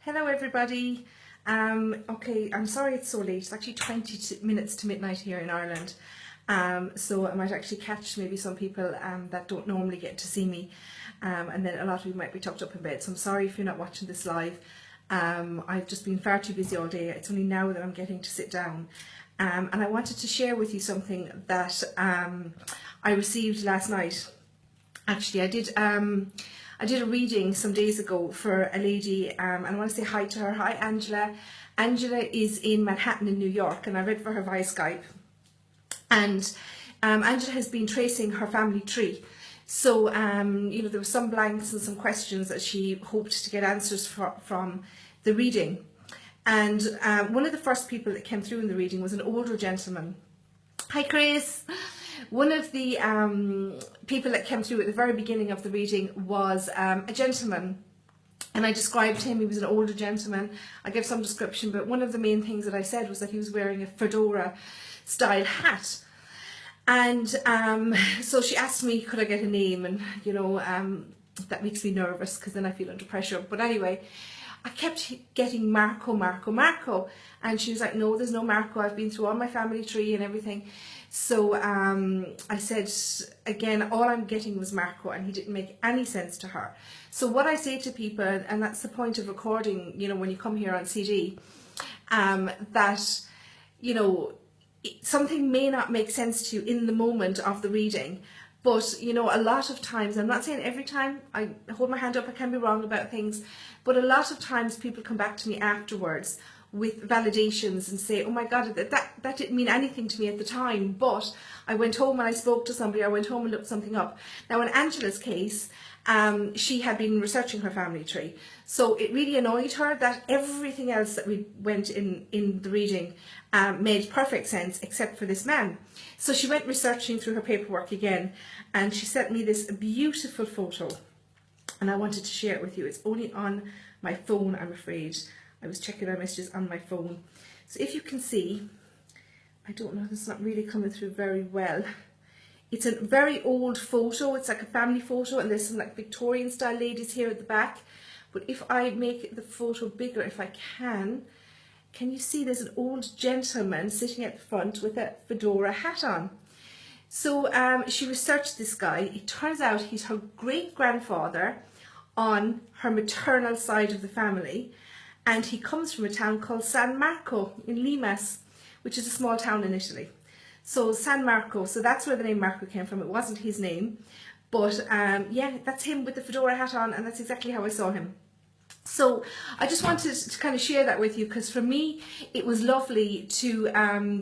Hello everybody. Okay, I'm sorry it's so late. It's actually 20 minutes to midnight here in Ireland. So I might actually catch maybe some people that don't normally get to see me. And then a lot of you might be tucked up in bed. So I'm sorry if you're not watching this live. I've just been far too busy all day. It's only now that I'm getting to sit down. And I wanted to share with you something that I received last night. Actually, I did a reading some days ago for a lady, and I want to say hi to her. Hi, Angela. Angela is in Manhattan in New York, and I read for her via Skype. And Angela has been tracing her family tree. So, you know, there were some blanks and some questions that she hoped to get answers from the reading. And one of the first people that came through in the reading was an older gentleman. Hi, Chris. One of the people that came through at the very beginning of the reading was a gentleman, and I described him. He was an older gentleman. I gave some description, but one of the main things that I said was that he was wearing a fedora style hat. And so she asked me, could I get a name? And you know, that makes me nervous because then I feel under pressure. But anyway, I kept getting Marco, Marco, Marco, and she was like, no, there's no Marco. I've been through all my family tree and everything. So I said, again, all I'm getting was Marco, and he didn't make any sense to her. So what I say to people, and that's the point of recording, you know, when you come here on CD, that, you know, something may not make sense to you in the moment of the reading, but, you know, a lot of times, I'm not saying every time, I hold my hand up, I can be wrong about things, but a lot of times people come back to me afterwards with validations and say, oh my God, that didn't mean anything to me at the time, but I went home and I spoke to somebody, I went home and looked something up. Now in Angela's case, she had been researching her family tree, so it really annoyed her that everything else that we went in the reading made perfect sense except for this man. So she went researching through her paperwork again, and she sent me this beautiful photo, and I wanted to share it with you. It's only on my phone, I'm afraid. I was checking our messages on my phone. So if you can see, I don't know, it's not really coming through very well. It's a very old photo. It's like a family photo, and there's some like Victorian style ladies here at the back. But if I make the photo bigger, if I can you see there's an old gentleman sitting at the front with a fedora hat on. So she researched this guy. It turns out he's her great-grandfather on her maternal side of the family. And he comes from a town called San Marco in Limas, which is a small town in Italy. So San Marco, so that's where the name Marco came from. It wasn't his name, but yeah, that's him with the fedora hat on, and that's exactly how I saw him. So I just wanted to kind of share that with you, because for me it was lovely to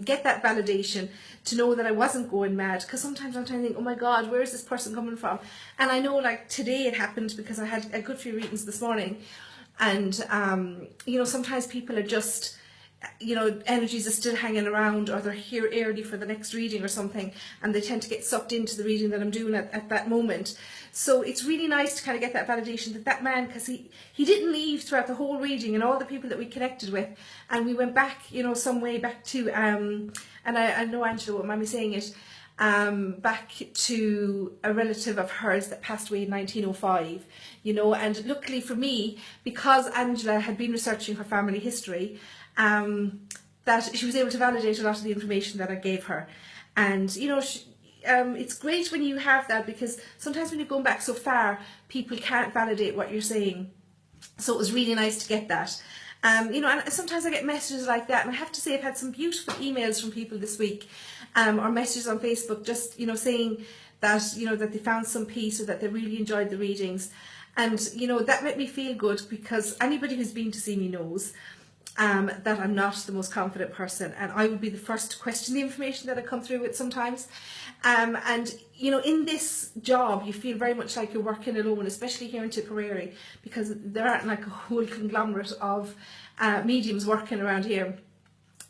get that validation, to know that I wasn't going mad, because sometimes I'm trying to think, oh my God, where is this person coming from? And I know, like today it happened because I had a good few readings this morning. And, you know, sometimes people are just, you know, energies are still hanging around, or they're here early for the next reading or something, and they tend to get sucked into the reading that I'm doing at that moment. So it's really nice to kind of get that validation that that man, because he didn't leave throughout the whole reading, and all the people that we connected with, and we went back, you know, some way back to, and I know Angela won't mind me saying it, back to a relative of hers that passed away in 1905, you know, and luckily for me, because Angela had been researching her family history, that she was able to validate a lot of the information that I gave her. And, you know, it's great when you have that, because sometimes when you're going back so far, people can't validate what you're saying. So it was really nice to get that. You know, and sometimes I get messages like that, and I have to say I've had some beautiful emails from people this week, or messages on Facebook, just, you know, saying that, you know, that they found some peace, or that they really enjoyed the readings. And, you know, that made me feel good, because anybody who's been to see me knows that I'm not the most confident person, and I would be the first to question the information that I come through with sometimes. And, you know, in this job, you feel very much like you're working alone, especially here in Tipperary, because there aren't like a whole conglomerate of mediums working around here.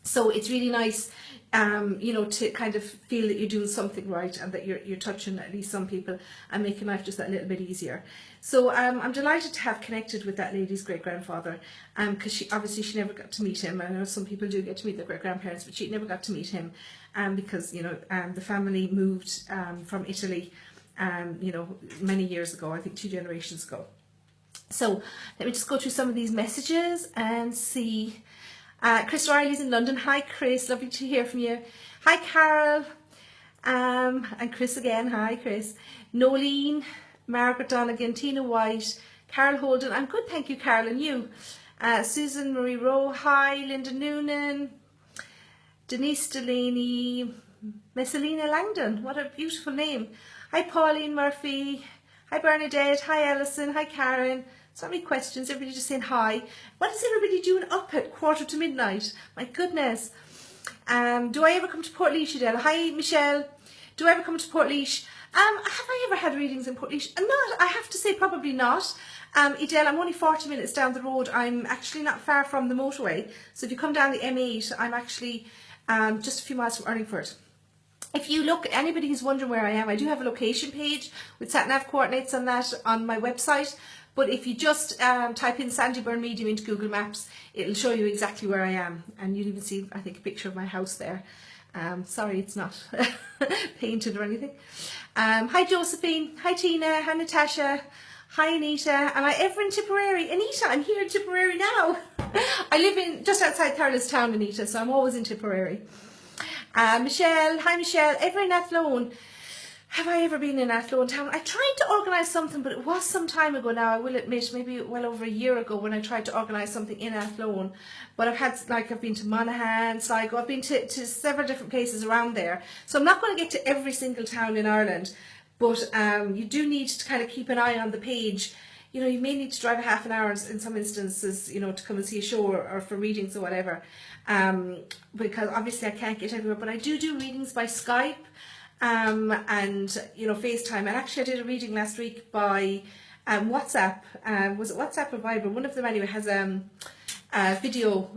So it's really nice, you know, to kind of feel that you're doing something right, and that you're touching at least some people and making life just that little bit easier. So I'm delighted to have connected with that lady's great-grandfather, because she never got to meet him. I know some people do get to meet their great-grandparents, but she never got to meet him, because, you know, the family moved from Italy, you know, many years ago, I think 2 generations ago. So let me just go through some of these messages and see. Chris Riley's in London. Hi Chris, lovely to hear from you. Hi Carol, and Chris again. Hi Chris. Nolene, Margaret Donegan, Tina White, Carol Holden. I'm good, thank you Carol, and you? Susan Marie Rowe. Hi Linda Noonan, Denise Delaney, Messalina Langdon. What a beautiful name. Hi Pauline Murphy. Hi Bernadette. Hi Alison. Hi Karen. So many questions, everybody just saying hi. What is everybody doing up at 1:45? My goodness. Do I ever come to Portlaoise, Adele? Hi Michelle. Do I ever come to Portlaoise? Have I ever had readings in Portlaoise? Not, I have to say probably not. Adele, I'm only 40 minutes down the road. I'm actually not far from the motorway. So if you come down the M8, I'm actually just a few miles from Erlingford. If you look, anybody who's wondering where I am, I do have a location page with sat-nav coordinates on that on my website. But if you just type in Sandie Byrne Medium into Google Maps, it'll show you exactly where I am. And you'll even see, I think, a picture of my house there. Sorry, it's not painted or anything. Hi Josephine, hi Tina, hi Natasha, hi Anita. Am I ever in Tipperary? Anita, I'm here in Tipperary now. I live in just outside Thurlestown, Anita, so I'm always in Tipperary. Michelle, hi Michelle, ever in Athlone? Have I ever been in Athlone town? I tried to organise something, but it was some time ago now, I will admit, maybe well over a year ago when I tried to organise something in Athlone. But I've been to Monaghan, Sligo, I've been to several different places around there. So I'm not going to get to every single town in Ireland, but you do need to kind of keep an eye on the page. You know, you may need to drive a half an hour in some instances, you know, to come and see a show or for readings or whatever. Because obviously I can't get everywhere, but I do readings by Skype. And you know, FaceTime, and actually I did a reading last week by WhatsApp. Was it WhatsApp or Viber? One of them anyway has a video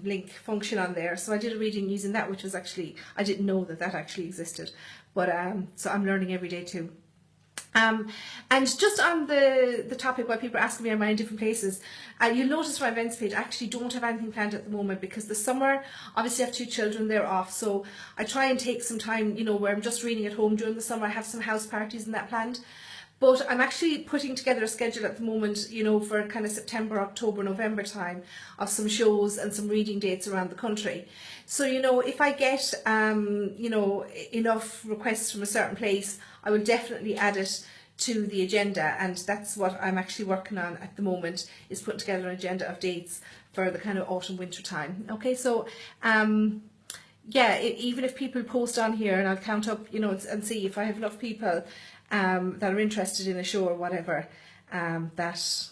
link function on there, so I did a reading using that, which was actually, I didn't know that actually existed, but so I'm learning every day too. And just on the topic why people are asking me am I in different places, you'll notice my events page, I actually don't have anything planned at the moment because the summer, obviously I have 2 children, they're off, so I try and take some time, you know, where I'm just reading at home during the summer. I have some house parties and that planned, but I'm actually putting together a schedule at the moment, you know, for kind of September, October, November time of some shows and some reading dates around the country. So, you know, if I get, you know, enough requests from a certain place, I will definitely add it to the agenda, and that's what I'm actually working on at the moment, is putting together an agenda of dates for the kind of autumn winter time. Okay, so yeah, even if people post on here, and I'll count up, you know, and see if I have enough people that are interested in a show or whatever, that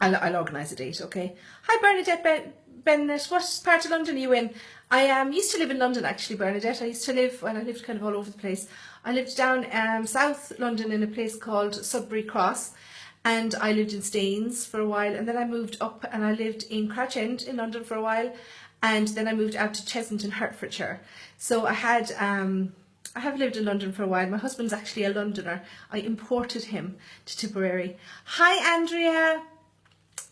I'll organise a date. Okay. Hi Bernadette Bennett, what part of London are you in? I used to live in London actually, Bernadette. I used to live, well, I lived kind of all over the place. I lived down South London in a place called Sudbury Cross, and I lived in Staines for a while, and then I moved up and I lived in Crouch End in London for a while, and then I moved out to Cheshunt in Hertfordshire. So I have lived in London for a while. My husband's actually a Londoner. I imported him to Tipperary. Hi Andrea.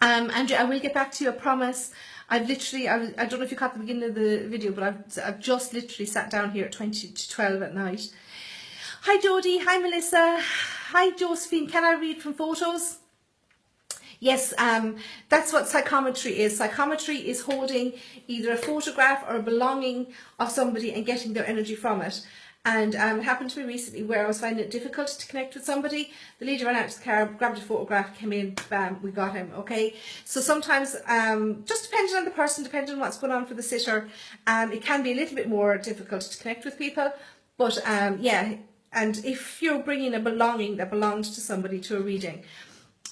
Andrea, I will get back to you, I promise. I've literally, I don't know if you caught the beginning of the video, but I've just literally sat down here at 20 to 12 at night. Hi Jodie, hi Melissa, hi Josephine, can I read from photos? Yes, that's what psychometry is. Psychometry is holding either a photograph or a belonging of somebody and getting their energy from it. And it happened to me recently where I was finding it difficult to connect with somebody. The lady ran out to the car, grabbed a photograph, came in, bam, we got him, okay? So sometimes, just depending on the person, depending on what's going on for the sitter, it can be a little bit more difficult to connect with people. But yeah, and if you're bringing a belonging that belongs to somebody to a reading,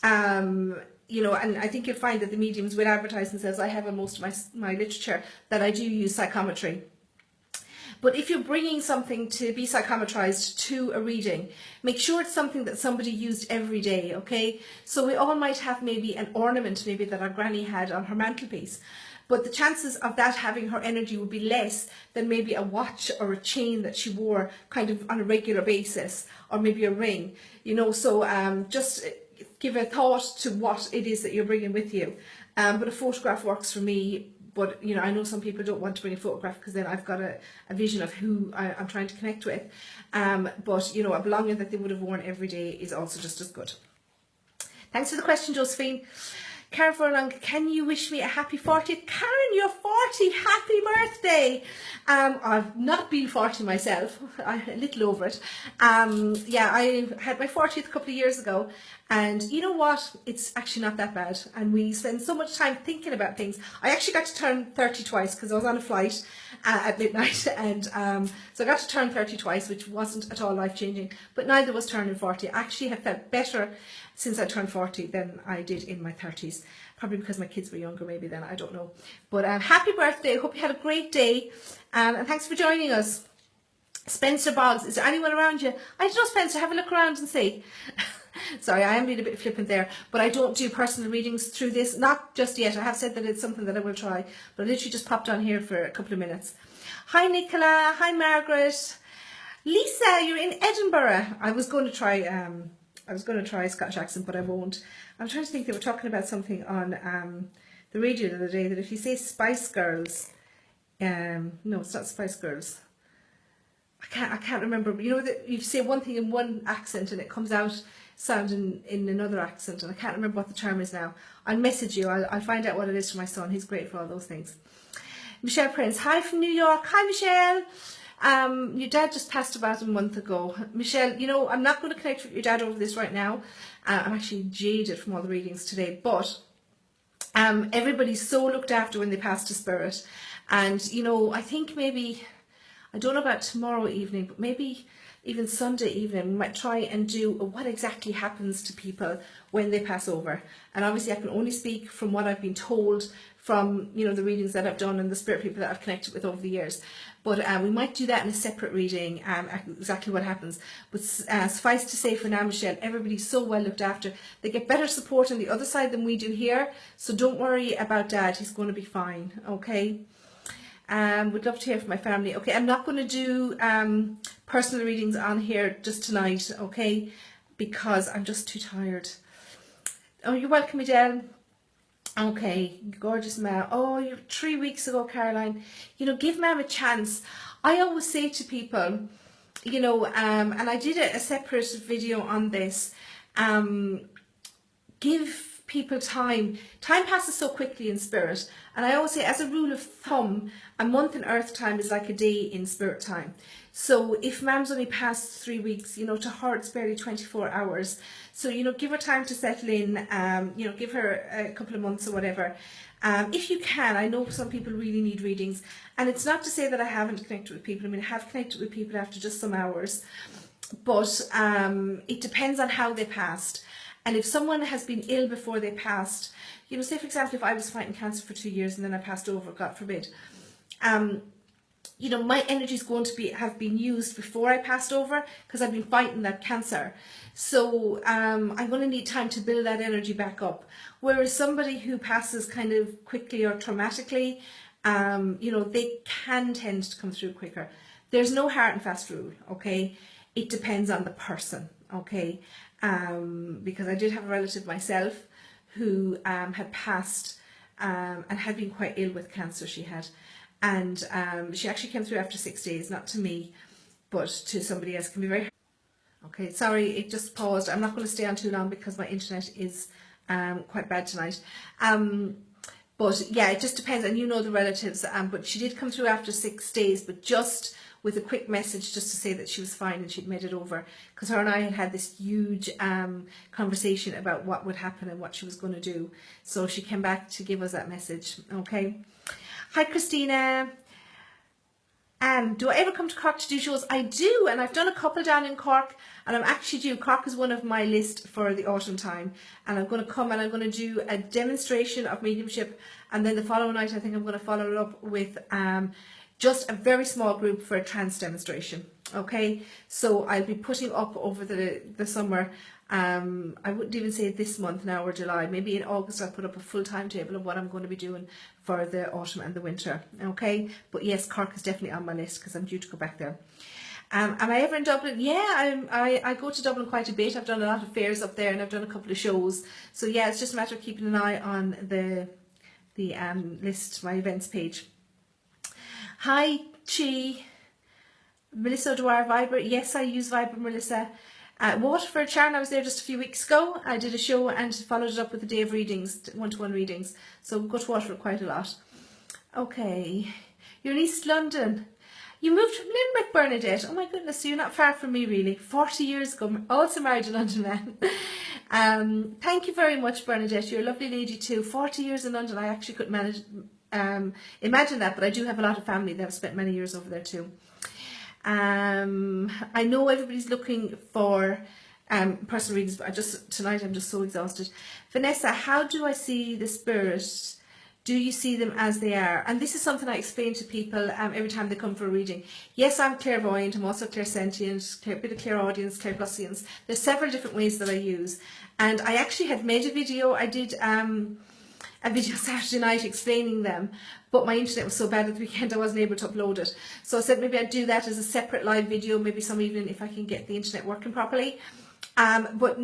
you know, and I think you'll find that the mediums will advertise and says, I have in most of my literature that I do use psychometry. But if you're bringing something to be psychometrized to a reading, make sure it's something that somebody used every day, okay? So we all might have maybe an ornament maybe that our granny had on her mantelpiece, but the chances of that having her energy would be less than maybe a watch or a chain that she wore kind of on a regular basis, or maybe a ring, you know. So just give a thought to what it is that you're bringing with you. But a photograph works for me. But, you know, I know some people don't want to bring a photograph because then I've got a vision of who I'm trying to connect with. But, you know, a belonging that they would have worn every day is also just as good. Thanks for the question, Josephine. Karen Furlong, can you wish me a happy 40th? Karen, you're 40. Happy birthday. I've not been 40 myself. I'm a little over it. Yeah, I had my 40th a couple of years ago. And you know what? It's actually not that bad. And we spend so much time thinking about things. I actually got to turn 30 twice because I was on a flight at midnight. And so I got to turn 30 twice, which wasn't at all life-changing. But neither was turning 40. I actually have felt better since I turned 40 than I did in my 30s. Probably because my kids were younger maybe then, I don't know. But happy birthday. Hope you had a great day. And thanks for joining us. Spencer Boggs, is there anyone around you? I don't know, Spencer, have a look around and see. Sorry, I am being a bit flippant there, but I don't do personal readings through this, not just yet. I have said that it's something that I will try, but I literally just popped on here for a couple of minutes. Hi Nicola, hi Margaret. Lisa, you're in Edinburgh. I was going to try Scottish accent, but I won't. I'm trying to think, they were talking about something on the radio the other day, that if you say Spice Girls, no, it's not Spice Girls. I can't remember, but you know that you say one thing in one accent and it comes out sounding in another accent, and I can't remember what the term is now. I'll message you. I'll find out what it is for my son. He's great for all those things. Michelle Prince, hi from New York. Hi Michelle. Your dad just passed about a month ago. Michelle, you know, I'm not going to connect with your dad over this right now. I'm actually jaded from all the readings today, but everybody's so looked after when they pass to spirit. And, you know, I think maybe, I don't know about tomorrow evening, but maybe even Sunday evening, we might try and do what exactly happens to people when they pass over. And obviously I can only speak from what I've been told from, you know, the readings that I've done and the spirit people that I've connected with over the years. But we might do that in a separate reading, exactly what happens. But suffice to say for now, Michelle, everybody's so well looked after. They get better support on the other side than we do here. So don't worry about Dad, he's going to be fine, okay? Would love to hear from my family. Okay, I'm not going to do personal readings on here just tonight, okay? Because I'm just too tired. Oh, you're welcome, Adele. Okay, gorgeous Mel. Oh, you're 3 weeks ago, Caroline. You know, give Mum a chance. I always say to people, you know, and I did a separate video on this, give people time. Time passes so quickly in spirit, and I always say, as a rule of thumb, a month in earth time is like a day in spirit time. So if Mam's only passed 3 weeks, you know, to her it's barely 24 hours. So, you know, give her time to settle in, you know, give her a couple of months or whatever. If you can, I know some people really need readings, and it's not to say that I haven't connected with people. I mean, I have connected with people after just some hours, but it depends on how they passed. And if someone has been ill before they passed, you know, say for example, if I was fighting cancer for 2 years and then I passed over, God forbid, you know, my energy is going to have been used before I passed over because I've been fighting that cancer. So I'm going to need time to build that energy back up. Whereas somebody who passes kind of quickly or traumatically, you know, they can tend to come through quicker. There's no hard and fast rule, okay? It depends on the person, okay? Because I did have a relative myself who had passed and had been quite ill with cancer she had. And she actually came through after 6 days, not to me, but to somebody else. It can be very hard. Okay, sorry, it just paused. I'm not going to stay on too long because my internet is quite bad tonight. But yeah, it just depends, and you know the relatives. But she did come through after 6 days, but just with a quick message just to say that she was fine and she'd made it over, because her and I had this huge conversation about what would happen and what she was going to do. So she came back to give us that message. Okay. Hi Christina. Do I ever come to Cork to do shows? I do, and I've done a couple down in Cork, and I'm actually due. Cork is one of my list for the autumn time, and I'm going to come and I'm going to do a demonstration of mediumship, and then the following night I think I'm going to follow it up with just a very small group for a trance demonstration. Okay, so I'll be putting up over the summer. I wouldn't even say this month now or July, maybe in August I'll put up a full timetable of what I'm going to be doing for the autumn and the winter. Okay, but yes, Cork is definitely on my list because I'm due to go back there. Am I ever in Dublin? Yeah, I go to Dublin quite a bit. I've done a lot of fairs up there and I've done a couple of shows. So yeah, it's just a matter of keeping an eye on the list, my events page. Hi Chi. Melissa Dwyer, Viber. Yes, I use Viber, Melissa. Waterford, Sharon, I was there just a few weeks ago. I did a show and followed it up with a day of readings, one-to-one readings. So go to Waterford quite a lot. Okay, you're in East London. You moved from Limerick, Bernadette. Oh my goodness, so you're not far from me really. 40 years ago, also married a London man. Thank you very much, Bernadette. You're a lovely lady too. 40 years in London, I actually couldn't imagine that, but I do have a lot of family that have spent many years over there too. I know everybody's looking for personal readings, but tonight I'm just so exhausted. Vanessa, how do I see the spirit? Do you see them as they are? And this is something I explain to people every time they come for a reading. Yes, I'm clairvoyant, I'm also clairsentient, a bit of clairaudience, clairvoyance. There's several different ways that I use. And I actually had made a video. I did a video Saturday night explaining them, but my internet was so bad at the weekend I wasn't able to upload it. So I said maybe I'd do that as a separate live video, maybe some evening if I can get the internet working properly. But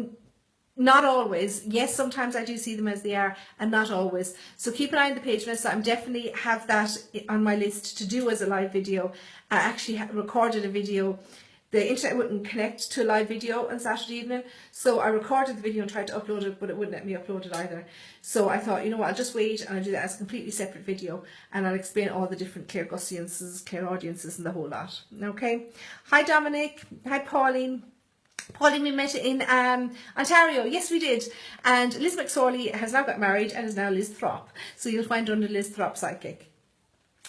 not always. Yes, sometimes I do see them as they are, and not always. So keep an eye on the page, Vanessa. I'm definitely have that on my list to do as a live video. I actually recorded a video. The internet wouldn't connect to a live video on Saturday evening, so I recorded the video and tried to upload it, but it wouldn't let me upload it either. So I thought, you know what, I'll just wait and I'll do that as a completely separate video, and I'll explain all the different clairgusciences, clairaudiences and the whole lot. Okay. Hi Dominic. Hi Pauline. Pauline, we met in Ontario. Yes, we did. And Liz McSorley has now got married and is now Liz Throp. So you'll find her under Liz Throp Psychic.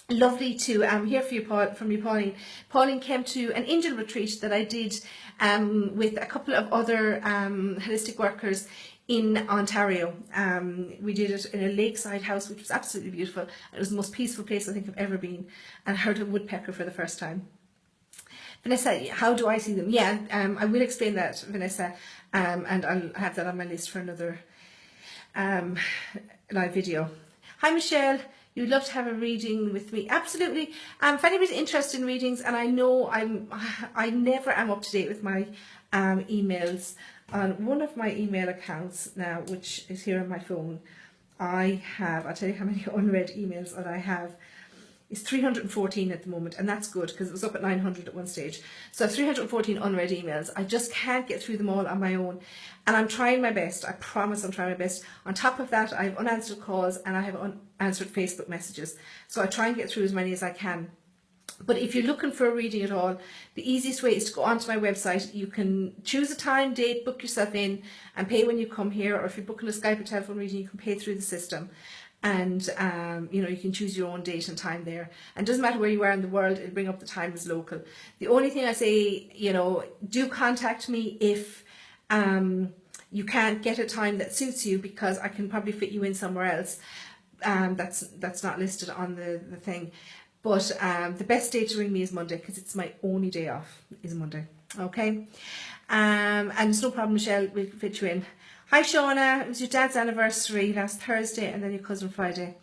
Lovely to hear from you, Pauline. Pauline came to an angel retreat that I did with a couple of other holistic workers in Ontario. We did it in a lakeside house, which was absolutely beautiful. It was the most peaceful place I think I've ever been, and I heard a woodpecker for the first time. Vanessa, how do I see them? Yeah, I will explain that, Vanessa, and I'll have that on my list for another live video. Hi, Michelle. You'd love to have a reading with me. Absolutely. If anybody's interested in readings, and I know I never am up to date with my emails. On one of my email accounts now, which is here on my phone, I'll tell you how many unread emails that I have. It's 314 at the moment, and that's good because it was up at 900 at one stage. So I have 314 unread emails. I just can't get through them all on my own, and I'm trying my best. I promise I'm trying my best. On top of that, I have unanswered calls and I have unanswered Facebook messages. So I try and get through as many as I can. But if you're looking for a reading at all, the easiest way is to go onto my website. You can choose a time, date, book yourself in and pay when you come here, or if you're booking a Skype or telephone reading, you can pay through the system. And you know, you can choose your own date and time there, and it doesn't matter where you are in the world, it'll bring up the time as local. The only thing I say, you know, do contact me if you can't get a time that suits you, because I can probably fit you in somewhere else that's not listed on the thing. But the best day to ring me is Monday, because it's my only day off is Monday. Okay, and it's no problem, Michelle, we'll fit you in. Hi Shauna, it was your dad's anniversary last Thursday, and then your cousin Friday.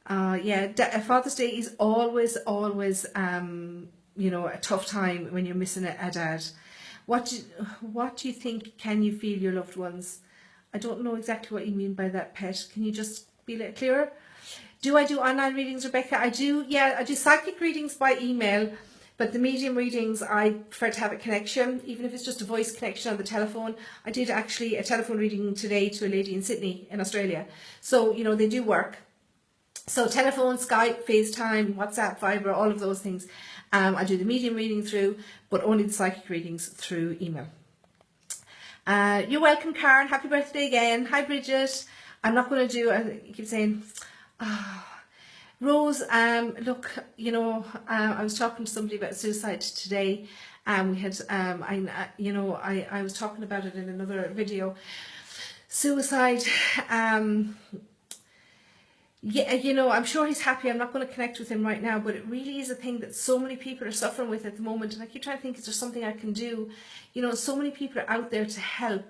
Yeah, Father's Day is always, you know, a tough time when you're missing a dad. What do you think? Can you feel your loved ones? I don't know exactly what you mean by that, Pet. Can you just be a little clearer? Do I do online readings, Rebecca? I do. Yeah, I do psychic readings by email. But the medium readings, I prefer to have a connection, even if it's just a voice connection on the telephone. I did actually a telephone reading today to a lady in Sydney in Australia. So, you know, they do work. So telephone, Skype, FaceTime, WhatsApp, Viber, all of those things. I do the medium reading through, but only the psychic readings through email. You're welcome, Karen. Happy birthday again. Hi, Bridget. I'm not going to do, I keep saying, Rose, look, you know, I was talking to somebody about suicide today, and we had, I was talking about it in another video. Suicide, yeah, you know, I'm sure he's happy. I'm not going to connect with him right now, but it really is a thing that so many people are suffering with at the moment. And I keep trying to think, is there something I can do? You know, so many people are out there to help.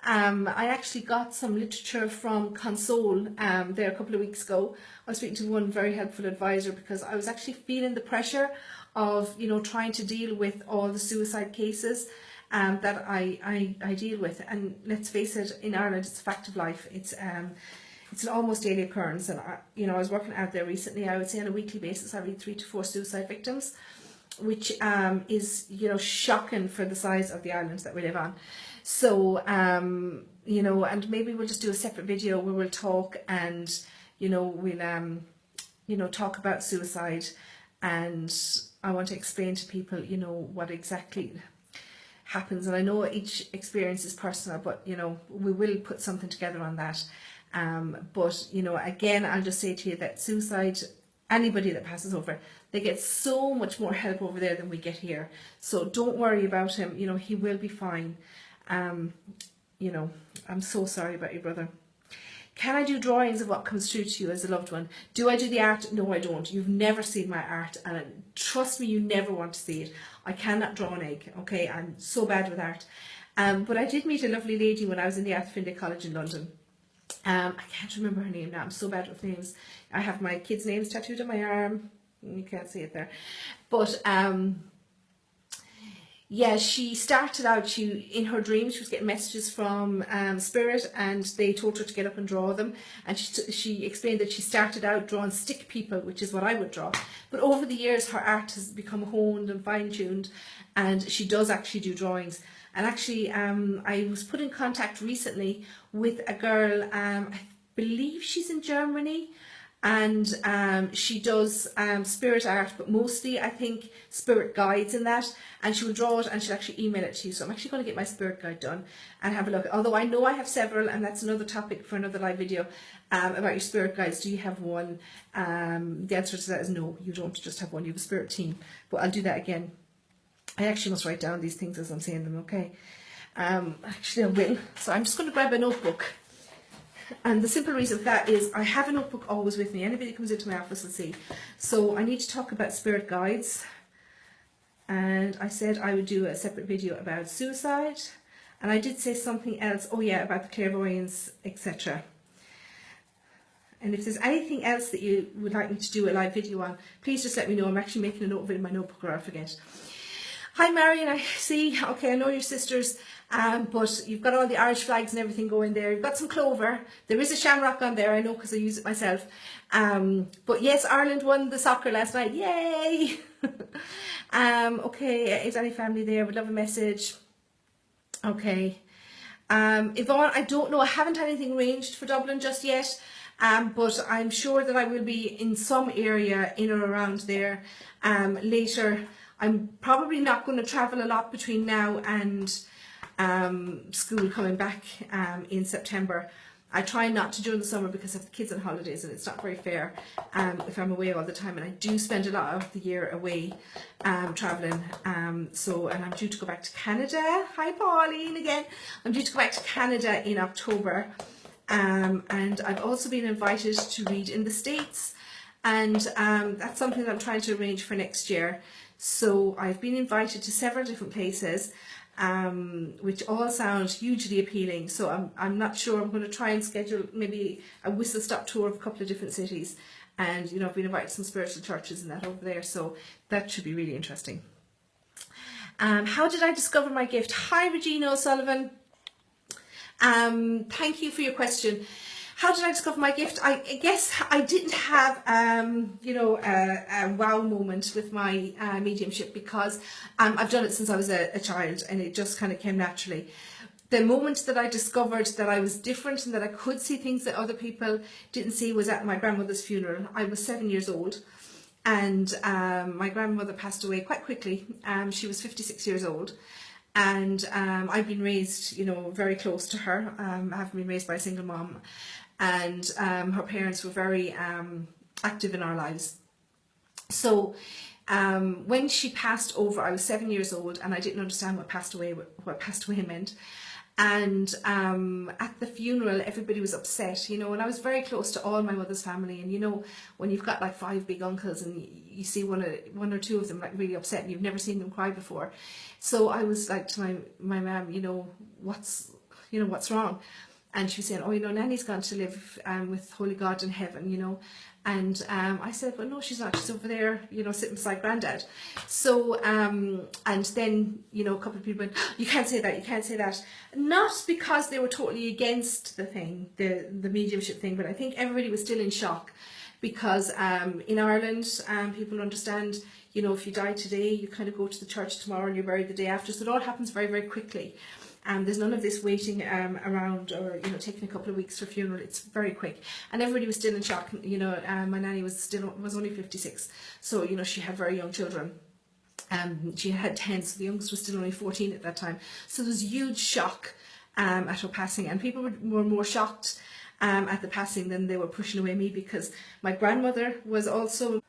I actually got some literature from Console there a couple of weeks ago. I was speaking to one very helpful advisor, because I was actually feeling the pressure of, you know, trying to deal with all the suicide cases that I deal with. And let's face it, in Ireland, it's a fact of life. It's an almost daily occurrence. And, you know, I was working out there recently. I would say on a weekly basis, I read 3 to 4 suicide victims which is, you know, shocking for the size of the island that we live on. So, you know, and maybe we'll just do a separate video where we'll talk, and, you know, we'll, you know, talk about suicide, and I want to explain to people, you know, what exactly happens. And I know each experience is personal, but, you know, we will put something together on that. But, you know, again, I'll just say to you that suicide, anybody that passes over, they get so much more help over there than we get here. So don't worry about him. You know, he will be fine. You know, I'm so sorry about your brother. Can I do drawings of what comes through to you as a loved one? Do I do the art? No, I don't. You've never seen my art, and trust me, you never want to see it. I cannot draw an egg, okay? I'm so bad with art. But I did meet a lovely lady when I was in the Arthur Findlay College in London. I can't remember her name now. I'm so bad with names. I have my kids' names tattooed on my arm. You can't see it there. But yeah, she started out, in her dreams, she was getting messages from Spirit, and they told her to get up and draw them. And she explained that she started out drawing stick people, which is what I would draw. But over the years, her art has become honed and fine-tuned, and she does actually do drawings. And actually, I was put in contact recently with a girl, I believe she's in Germany, and she does spirit art, but mostly I think spirit guides in that, and she will draw it and she'll actually email it to you. So I'm actually going to get my spirit guide done and have a look. Although I know I have several, and that's another topic for another live video, about your spirit guides. Do you have one? The answer to that is no, you don't just have one, you have a spirit team. But I'll do that again. I actually must write down these things as I'm saying them, okay? Actually I will. So I'm just going to grab a notebook. And the simple reason for that is I have a notebook always with me. Anybody that comes into my office will see. So I need to talk about spirit guides. And I said I would do a separate video about suicide. And I did say something else, oh yeah, about the clairvoyance, etc. And if there's anything else that you would like me to do a live video on, please just let me know. I'm actually making a note of it in my notebook, or I'll forget. Hi Marion, I see, okay, I know your sisters, but you've got all the Irish flags and everything going there. You've got some clover. There is a shamrock on there, I know, because I use it myself. But yes, Ireland won the soccer last night, yay! Okay, is any family there? Would love a message. Okay. Yvonne, I don't know, I haven't anything arranged for Dublin just yet. But I'm sure that I will be in some area in or around there later. I'm probably not going to travel a lot between now and school coming back in September. I try not to during the summer because I have the kids on holidays, and it's not very fair if I'm away all the time. And I do spend a lot of the year away travelling. And I'm due to go back to Canada. Hi Pauline again. I'm due to go back to Canada in October. And I've also been invited to read in the States, and that's something that I'm trying to arrange for next year. So I've been invited to several different places, which all sound hugely appealing. So I'm not sure. I'm going to try and schedule maybe a whistle-stop tour of a couple of different cities, and you know, I've been invited to some spiritual churches and that over there. So that should be really interesting. How did I discover my gift? Hi Regina O'Sullivan. Thank you for your question. How did I discover my gift? I guess I didn't have, you know, a wow moment with my mediumship, because I've done it since I was a child, and it just kind of came naturally. The moment that I discovered that I was different and that I could see things that other people didn't see was at my grandmother's funeral. I was 7 years old, and my grandmother passed away quite quickly. She was 56 years old. And I've been raised, you know, very close to her. I have been raised by a single mom, and her parents were very active in our lives. So when she passed over, I was 7 years old, and I didn't understand what passed away meant. And at the funeral, everybody was upset, you know, and I was very close to all my mother's family. And you know, when you've got like 5 big uncles and you see one or two of them like really upset, and you've never seen them cry before. So I was like to my mum, you know, what's wrong? And she was saying, oh, you know, Nanny's gone to live with Holy God in heaven, you know. And I said, well, no, she's not. She's over there, you know, sitting beside Granddad. So, and then, you know, a couple of people went, you can't say that, you can't say that. Not because they were totally against the thing, the mediumship thing, but I think everybody was still in shock. because in Ireland, people understand, you know, if you die today, you kind of go to the church tomorrow and you're buried the day after. So it all happens very, very quickly. There's none of this waiting around, or, you know, taking a couple of weeks for funeral. It's very quick, and everybody was still in shock. You know, my nanny was only 56, so, you know, she had very young children. She had 10, so the youngest was still only 14 at that time. So there was a huge shock at her passing, and people were more shocked at the passing than they were pushing away me, because my grandmother was also,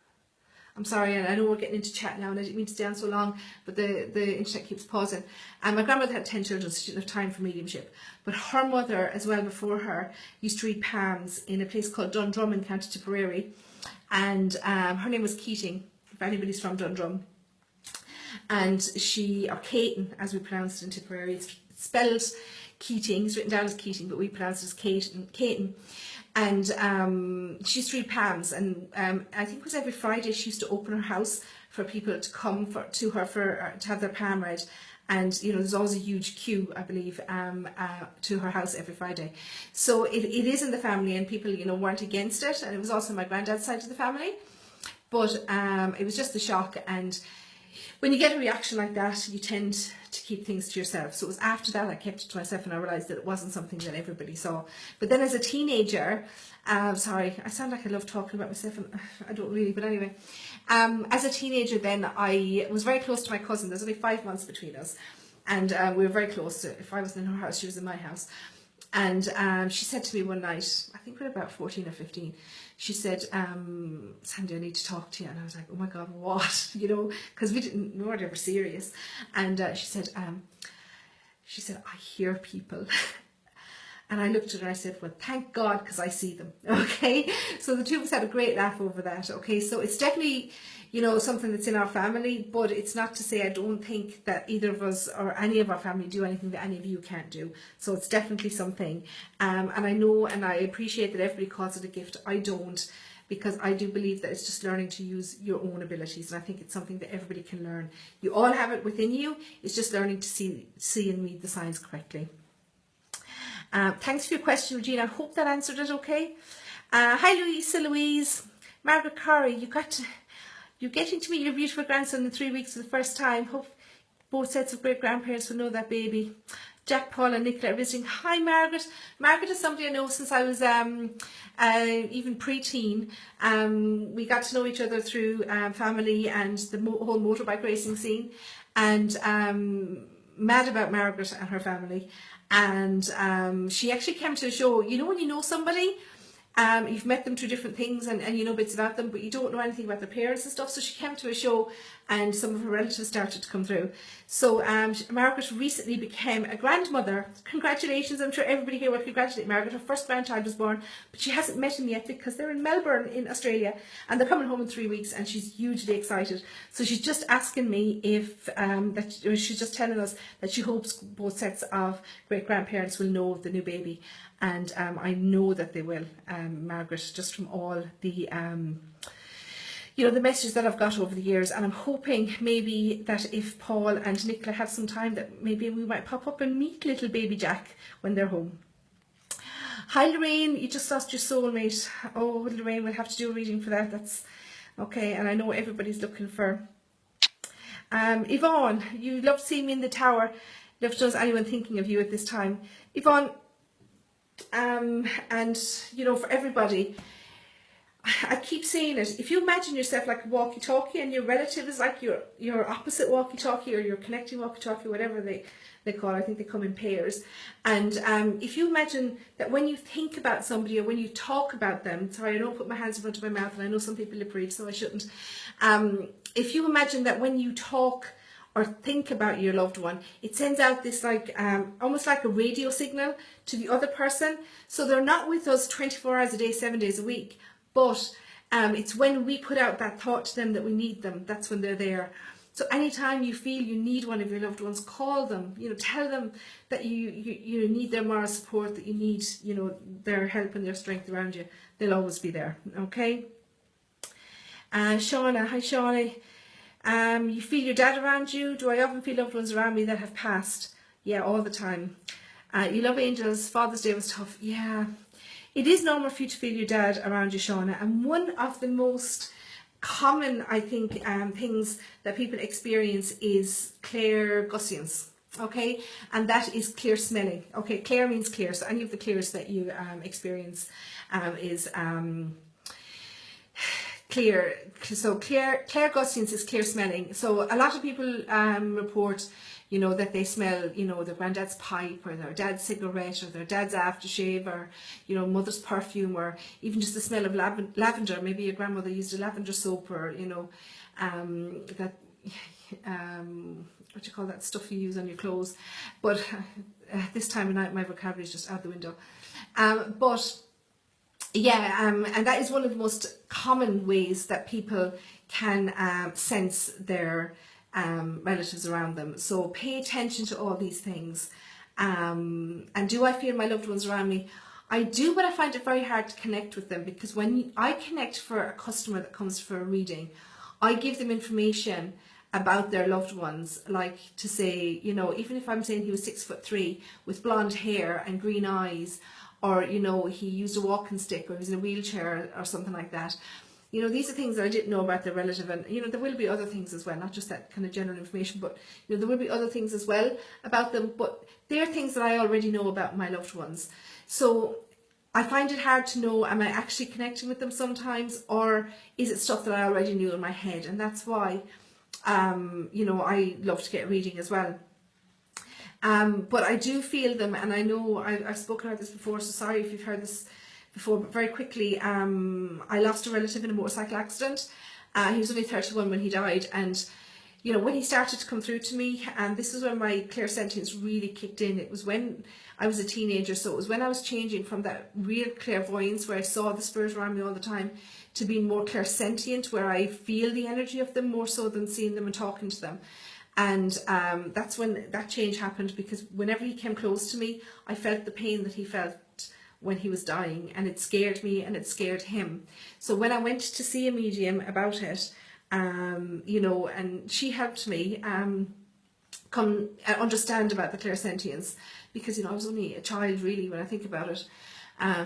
I'm sorry, and I know we're getting into chat now and I didn't mean to stay on so long, but the internet keeps pausing. And my grandmother had 10 children, so she didn't have time for mediumship. But her mother, as well before her, used to read palms in a place called Dundrum in County Tipperary. And her name was Keating, if anybody's from Dundrum. And she, or Caton, as we pronounce it in Tipperary, it's spelled Keating, it's written down as Keating, but we pronounce it as Caton. And she used to read palms, and I think it was every Friday she used to open her house for people to come to her to have their palm read. And, you know, there's always a huge queue, I believe, to her house every Friday. So it is in the family, and people, you know, weren't against it. And it was also my granddad's side of the family. But it was just the shock. And when you get a reaction like that, you tend to keep things to yourself. So it was after that I kept it to myself, and I realised that it wasn't something that everybody saw. But then as a teenager, sorry, I sound like I love talking about myself, and I don't really, but anyway. As a teenager then, I was very close to my cousin. There's only 5 months between us. And we were very close. If I was in her house, she was in my house. And she said to me one night, I think we were about 14 or 15, she said, Sandie, I need to talk to you. And I was like, oh my God, what? You know, because we weren't ever serious. And she said, I hear people. And I looked at her and I said, well, thank God, because I see them. Okay, so the two of us had a great laugh over that. Okay, so it's definitely, you know, something that's in our family, but it's not to say I don't think that either of us or any of our family do anything that any of you can't do. So it's definitely something. And I know and I appreciate that everybody calls it a gift. I don't, because I do believe that it's just learning to use your own abilities. And I think it's something that everybody can learn. You all have it within you. It's just learning to see and read the signs correctly. Thanks for your question, Regina. I hope that answered it okay. Hi, Louise. Margaret Curry, you're getting to meet your beautiful grandson in 3 weeks for the first time. Hope both sets of great-grandparents will know that baby. Jack, Paul and Nicola are visiting. Hi, Margaret. Margaret is somebody I know since I was even pre-teen. We got to know each other through family and the whole motorbike racing scene. And mad about Margaret and her family. And she actually came to a show. You know when you know somebody, you've met them through different things and you know bits about them, but you don't know anything about their parents and stuff. So she came to a show and some of her relatives started to come through. So Margaret recently became a grandmother. Congratulations. I'm sure everybody here will congratulate Margaret. Her first grandchild was born, but she hasn't met him yet because they're in Melbourne in Australia and they're coming home in 3 weeks and she's hugely excited. So she's just asking me if, she's just telling us that she hopes both sets of great-grandparents will know the new baby. And I know that they will, Margaret, just from all the, you know, the messages that I've got over the years. And I'm hoping maybe that if Paul and Nicola have some time, that maybe we might pop up and meet little baby Jack when they're home. Hi, Lorraine, you just lost your soulmate. Oh, Lorraine, we'll have to do a reading for that. That's okay. And I know everybody's looking for. Yvonne, you love seeing me in the tower. Love to know anyone thinking of you at this time. Yvonne, and you know, for everybody, I keep saying it, if you imagine yourself like a walkie-talkie and your relative is like your opposite walkie-talkie or your connecting walkie-talkie, whatever they call it, I think they come in pairs. And if you imagine that when you think about somebody or when you talk about them, sorry, I don't put my hands in front of my mouth and I know some people lip read, so I shouldn't. If you imagine that when you talk or think about your loved one, it sends out this like almost like a radio signal to the other person. So they're not with us 24 hours a day, 7 days a week, but it's when we put out that thought to them that we need them, that's when they're there. So anytime you feel you need one of your loved ones, call them, you know, tell them that you need their moral support, that you need, you know, their help and their strength around you. They'll always be there, okay? Shauna, hi Shauna. You feel your dad around you? Do I often feel loved ones around me that have passed? Yeah, all the time. You love angels. Father's Day was tough. Yeah, It is normal for you to feel your dad around you, Shauna, and one of the most common, I think, things that people experience is clairgausians. Okay, and that is clear smelling. Okay, clair means clear, so any of the clairs that you experience is clear. So clairgausians is clear smelling. So a lot of people report, you know, that they smell, you know, their granddad's pipe or their dad's cigarette or their dad's aftershave or, you know, mother's perfume, or even just the smell of lavender. Maybe your grandmother used a lavender soap, or, you know, that what do you call that stuff you use on your clothes. But this time of night my vocabulary is just out the window. But yeah, and that is one of the most common ways that people can sense their relatives around them. So pay attention to all these things. And do I feel my loved ones around me? I do, but I find it very hard to connect with them, because when I connect for a customer that comes for a reading, I give them information about their loved ones, like to say, you know, even if I'm saying he was 6'3" with blonde hair and green eyes, or, you know, he used a walking stick, or he was in a wheelchair or something like that. You know, these are things that I didn't know about their relative, and, you know, there will be other things as well, not just that kind of general information, but, you know, there will be other things as well about them, but they're things that I already know about my loved ones. So I find it hard to know, am I actually connecting with them sometimes, or is it stuff that I already knew in my head? And that's why, you know, I love to get reading as well. But I do feel them, and I know I've spoken about this before, so sorry if you've heard this before, but very quickly, I lost a relative in a motorcycle accident. He was only 31 when he died, and, you know, when he started to come through to me, and this is when my clairsentience really kicked in. It was when I was a teenager, so it was when I was changing from that real clairvoyance where I saw the spirit around me all the time, to being more clairsentient, where I feel the energy of them more so than seeing them and talking to them. And that's when that change happened, because whenever he came close to me, I felt the pain that he felt when he was dying, and it scared me and it scared him. So when I went to see a medium about it, you know, and she helped me come understand about the clairsentience, because, you know, I was only a child really when I think about it,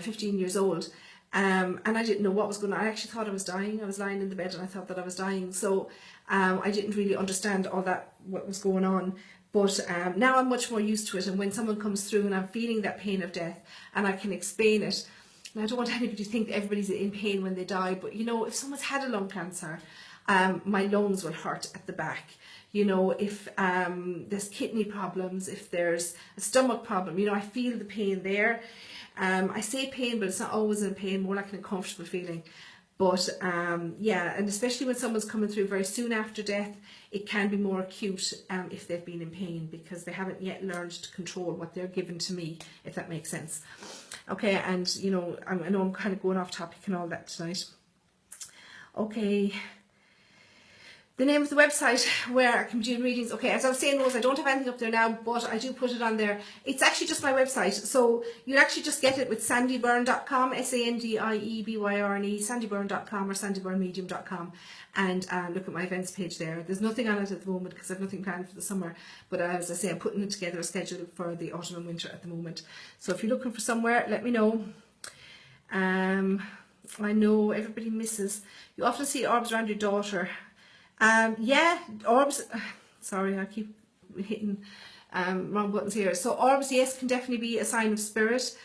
15 years old. And I didn't know what was going on. I actually thought I was dying. I was lying in the bed and I thought that I was dying. So I didn't really understand all that, what was going on. But now I'm much more used to it. And when someone comes through and I'm feeling that pain of death and I can explain it, and I don't want anybody to think that everybody's in pain when they die, but, you know, if someone's had a lung cancer, my lungs will hurt at the back. You know, if there's kidney problems, if there's a stomach problem, you know, I feel the pain there. I say pain, but it's not always a pain, more like an uncomfortable feeling. But yeah, and especially when someone's coming through very soon after death, it can be more acute if they've been in pain, because they haven't yet learned to control what they're given to me, if that makes sense. Okay, and, you know, I know I'm kind of going off topic and all that tonight. Okay. The name of the website where I can do readings. Okay, as I was saying, Rose, I don't have anything up there now, but I do put it on there. It's actually just my website. So you actually just get it with sandiebyrne.com, SANDIEBYRNE, sandiebyrne.com or sandiebyrnemedium.com, and look at my events page there. There's nothing on it at the moment because I've nothing planned for the summer. But as I say, I'm putting it together, a schedule for the autumn and winter at the moment. So if you're looking for somewhere, let me know. I know everybody misses. You often see orbs around your daughter. Yeah, orbs, sorry, I keep hitting wrong buttons here. So orbs, yes, can definitely be a sign of spirit.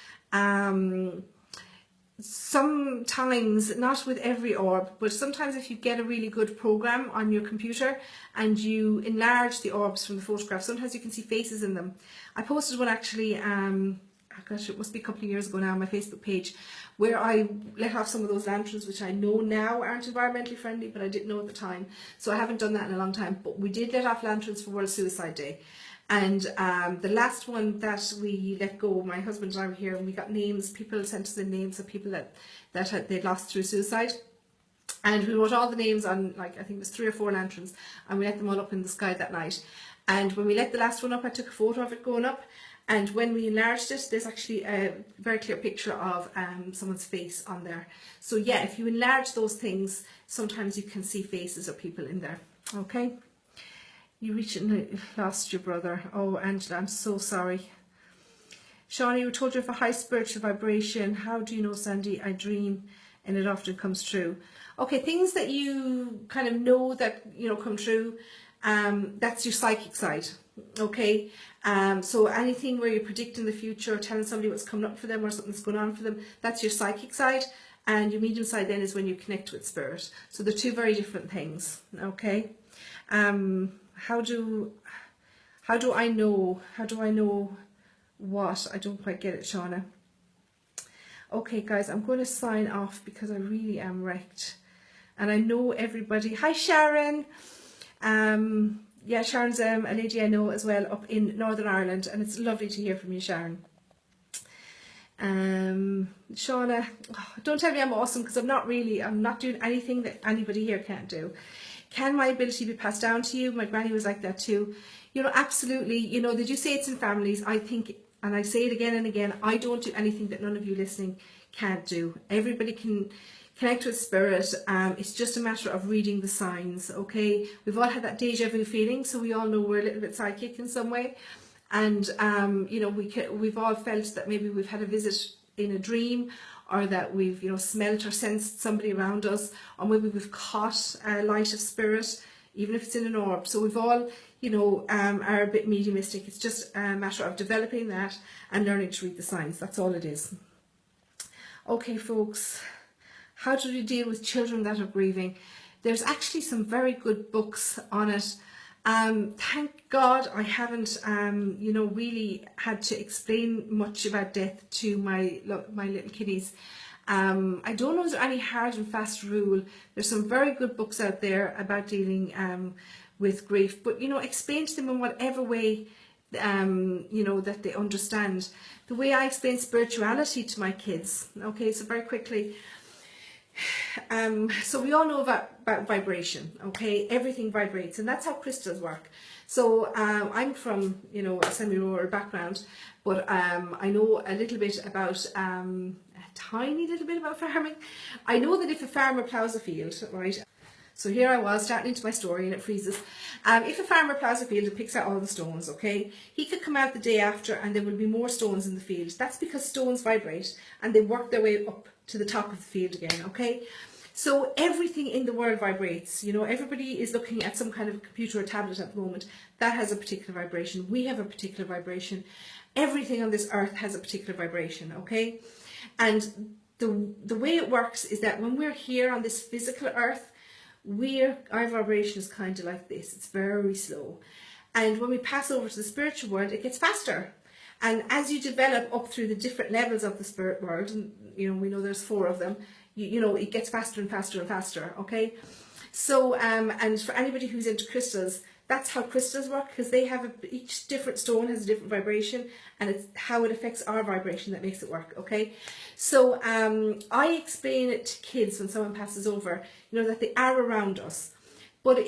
Sometimes, not with every orb, but sometimes if you get a really good program on your computer and you enlarge the orbs from the photograph, sometimes you can see faces in them. I posted one actually, gosh, it must be a couple of years ago now on my Facebook page, where I let off some of those lanterns, which I know now aren't environmentally friendly, but I didn't know at the time. So I haven't done that in a long time, but we did let off lanterns for World Suicide Day. And the last one that we let go, my husband and I were here, and we got names, people sent us in names of people that they'd lost through suicide. And we wrote all the names on, like, I think it was 3 or 4 lanterns, and we let them all up in the sky that night. And when we let the last one up, I took a photo of it going up. And when we enlarged it, there's actually a very clear picture of someone's face on there. So yeah, if you enlarge those things, sometimes you can see faces of people in there. Okay? You recently lost your brother. Oh, Angela, I'm so sorry. Shauna, you were told you have a high spiritual vibration. How do you know, Sandie? I dream and it often comes true. Okay, things that you kind of know that, you know, come true, that's your psychic side. Okay, so anything where you're predicting the future, telling somebody what's coming up for them or something's going on for them, that's your psychic side. And your medium side then is when you connect with spirit. So they're two very different things. Okay, how do I know? How do I know what? I don't quite get it, Shauna. Okay, guys, I'm going to sign off because I really am wrecked. And I know everybody. Hi, Sharon. Yeah, Sharon's a lady I know as well up in Northern Ireland, and it's lovely to hear from you, Sharon. Shauna, oh, don't tell me I'm awesome, because I'm not doing anything that anybody here can't do. Can my ability be passed down to you? My granny was like that too. You know, absolutely. You know, did you say it's in families? I think, and I say it again and again, I don't do anything that none of you listening can't do. Everybody can connect with spirit. It's just a matter of reading the signs, okay? We've all had that deja vu feeling, so we all know we're a little bit psychic in some way. And, you know, we've all felt that maybe we've had a visit in a dream, or that we've, you know, smelt or sensed somebody around us, or maybe we've caught a light of spirit, even if it's in an orb. So we've all, you know, are a bit mediumistic. It's just a matter of developing that and learning to read the signs. That's all it is. Okay, folks, how do we deal with children that are grieving? There's actually some very good books on it. Thank God I haven't, you know, really had to explain much about death to my little kiddies. I don't know if there's any hard and fast rule. There's some very good books out there about dealing with grief, but, you know, explain to them in whatever way, you know, that they understand. The way I explain spirituality to my kids, okay, so very quickly, so we all know about vibration, okay? Everything vibrates, and that's how crystals work. So I'm from, you know, a semi-rural background, but I know a little bit about, a tiny little bit about farming. I know that if a farmer ploughs a field, right? So here I was starting into my story and it freezes. If a farmer ploughs a field and picks out all the stones, okay, he could come out the day after and there will be more stones in the field. That's because stones vibrate and they work their way up to the top of the field again, okay? So everything in the world vibrates. You know, everybody is looking at some kind of computer or tablet at the moment. That has a particular vibration. We have a particular vibration. Everything on this earth has a particular vibration, okay? And the way it works is that when we're here on this physical earth, our vibration is kind of like this. It's very slow. And when we pass over to the spiritual world, it gets faster. And as you develop up through the different levels of the spirit world, and you know, we know there's 4 of them, you know, it gets faster and faster and faster, okay? So, and for anybody who's into crystals, that's how crystals work, because they have each different stone has a different vibration, and it's how it affects our vibration that makes it work, okay? So I explain it to kids when someone passes over, you know, that they are around us, but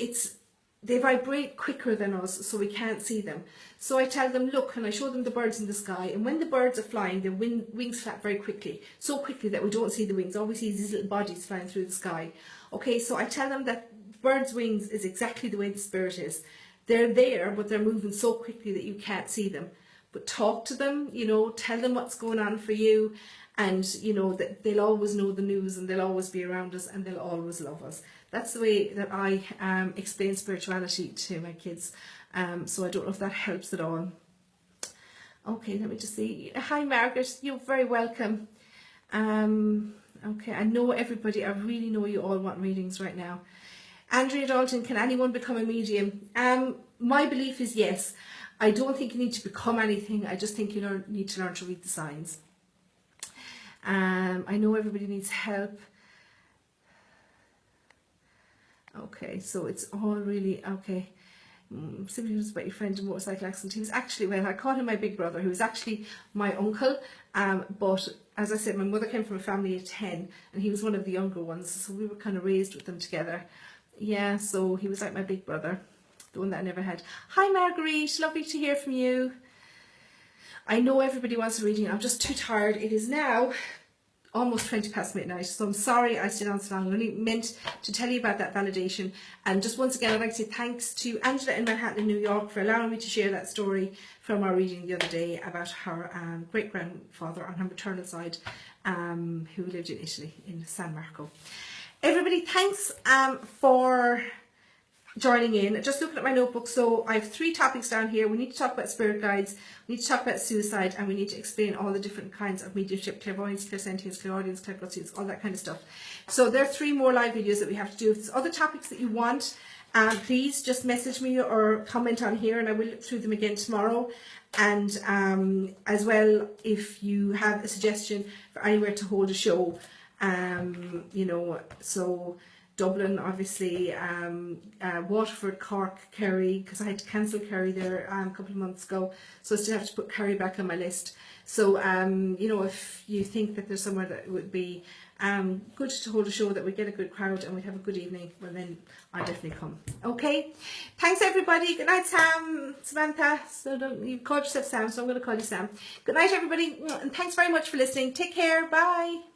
they vibrate quicker than us, so we can't see them. So I tell them, look, and I show them the birds in the sky, and when the birds are flying, their wings flap very quickly, so quickly that we don't see the wings. All we see is these little bodies flying through the sky. Okay, so I tell them that birds' wings is exactly the way the spirit is. They're there, but they're moving so quickly that you can't see them. But talk to them, you know, tell them what's going on for you, and, you know, that they'll always know the news, and they'll always be around us, and they'll always love us. That's the way that I explain spirituality to my kids. So I don't know if that helps at all. Okay, let me just see. Hi, Margaret. You're very welcome. Okay, I know everybody. I really know you all want readings right now. Andrea Dalton, can anyone become a medium? My belief is yes. I don't think you need to become anything. I just think you need to learn to read the signs. I know everybody needs help. Okay, so it's all really, okay. Simply was about your friend in motorcycle accident. He was actually, well, I called him my big brother, who was actually my uncle. But as I said, my mother came from a family of 10, and he was one of the younger ones. So we were kind of raised with them together. Yeah, so he was like my big brother, the one that I never had. Hi, Marguerite, lovely to hear from you. I know everybody wants a reading. I'm just too tired. It is now almost 20 past midnight. So I'm sorry I stayed on so long. I only meant to tell you about that validation. And just once again, I'd like to say thanks to Angela in Manhattan in New York for allowing me to share that story from our reading the other day about her great-grandfather on her maternal side, who lived in Italy, in San Marco. Everybody, thanks for joining in. Just looking at my notebook, so I have 3 topics down here. We need to talk about spirit guides, we need to talk about suicide, and we need to explain all the different kinds of mediumship: clairvoyance, clairsentience, clairaudience, clairvoyance, all that kind of stuff. So there are 3 more live videos that we have to do. If there's other topics that you want, please just message me or comment on here, and I will look through them again tomorrow. And as well, if you have a suggestion for anywhere to hold a show, you know, so Dublin, obviously, Waterford, Cork, Kerry, because I had to cancel Kerry there a couple of months ago, so I still have to put Kerry back on my list. So, you know, if you think that there's somewhere that would be good to hold a show, that we'd get a good crowd and we'd have a good evening, well then I'll definitely come. Okay, thanks everybody. Good night, Sam, Samantha. So you've called yourself Sam, so I'm going to call you Sam. Good night everybody, and thanks very much for listening. Take care. Bye.